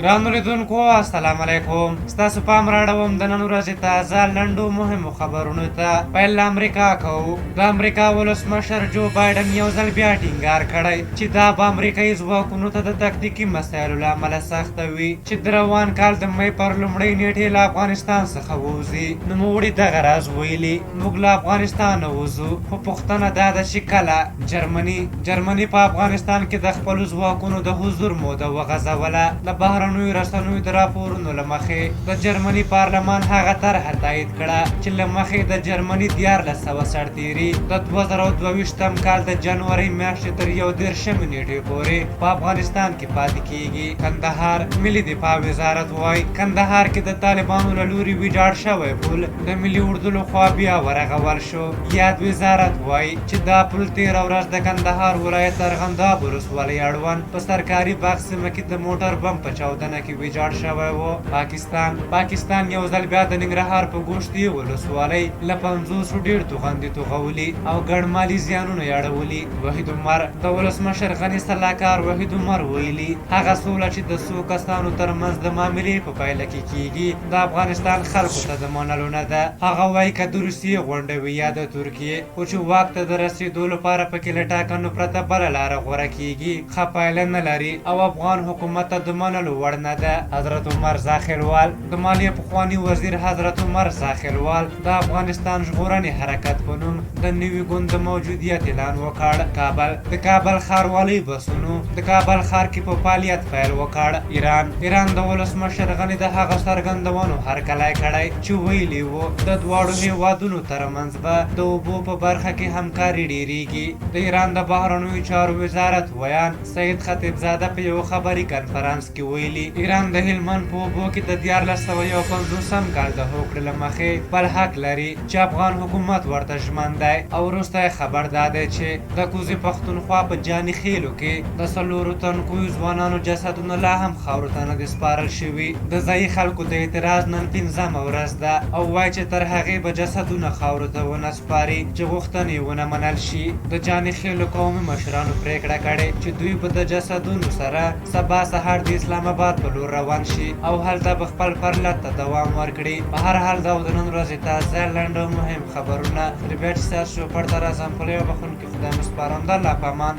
ګرانو لیدونکو السلام علیکم. ستاسو پام راړوم د نن ورځې تازه لنډو مهمو خبرونو ته. پیل له امریکا کوو. د امریکا ولسمشر جو بایډن یو ځل بیا ټینګار کړی چې دا به امریکایي ځواکونو ته د تکتیکي مسایلو له امله سخته وي چې د روان کال د مۍ پر لومړۍ نیټې له افغانستان څخه ووځي. نوموړي دغه راز ویلي: موږ له افغانستانه وځو، خو پوښتنه دا ده چې کله. جرمني په افغانستان کې د خپلو ځواکونو د حضور موده وغځوله. د بهرنیو رسنیو د راپورونو له مخې د جرمني پارلمان هغه طرحه تایید کړه چې له مخې د جرمني 1400 سرتیري د 2022 کال د جنوري میاشتې تر 31 نیټې پورې په افغانستان کې پاتې کیږي. کندهار ملي دفاع وزارت وایي کندهار کې د طالبانو له لوري ویجاړ شوی پل د ملي اردو لخوا بیا ورغول شو. یاد وزارت وایي چې دا پل 13 ورځ د کندهار ولایت ارغنداب ولسوالۍ اړوند په سرکاري باغ سیمه کې د موټر بم په چاودنه کې ویجاړ شوی و. پاکستان یو ځل بیا د ننګرهار په ګوشتي ولسوالۍ له 50 ډېر توغندي توغولي او ګڼ مالي زیانونه یې اړولي. وحید عمر د ولسمشر غني سلاکار وحید عمر ویلي هغه سوله چې د څو کسانو ترمنځ د معاملې په پایله کې کیږي د افغانستان خلکو ته د منلو نه ده. هغه وایي که د روسیې غونډه وي یا د ترکیې، خو چې واک ته د رسېدو لپاره پکې له ټاکنو پرته بله لاره غوره کیږي ښه پایله نه لري او افغان حکومت ته د منلو وړ نه ده. حضرت عمر زاخیلوال د مالیې پخواني وزیر حضرت عمر زاخیلوال د افغانستان ژغورنې حرکت په نوم د نوي ګوند د موجودیت اعلان وکړ. د کابل ښاروالۍ بسونو د کابل ښار کې په فعالیت پیل وکړ. ایران د ولسمشر غني د هغه څرګندونو هرکلی کړی چې ویلي وو د دواړو هیوادونو ترمنځ به د اوبو په برخه کې همکاري ډیریږي. د ایران د بهرنیو چارو وزارت ویان سید خطیبزاده په یو خبري کنفرانس کې ویلي ایران د هلمند په اوبو کې د 1451 کال د هوکړې له مخې خپل حق لري چې افغان حکومت ورته ژمن دی. او وروسته خبر دا دی چې د کوزي پښتونخوا په جاني خیلو کې د 4 تنکیو ځوانانو جسدونه لا هم خاورو ته نه دي سپارل شوي. د ځایي خلکو د اعتراض نن 5مه ورځ ده او وایي چې تر هغې به جسدونه خاورو ته ونه سپاري چې غوښتنې ونه منل شي. د جاني خیلو قومي مشرانو پریکړه کړې چې دوی به د جسدونو سره سبا سهار د اسلام آباد په لور روان شي او هلته به خپل پرلت ته دوام ورکړي. په هر حال دا د نن ورځې تازه لنډ او مهم خبرونه. ربیټ سیاست شو پر تر ازم په یو بخون کې خدای مسپارم. د الله په امان.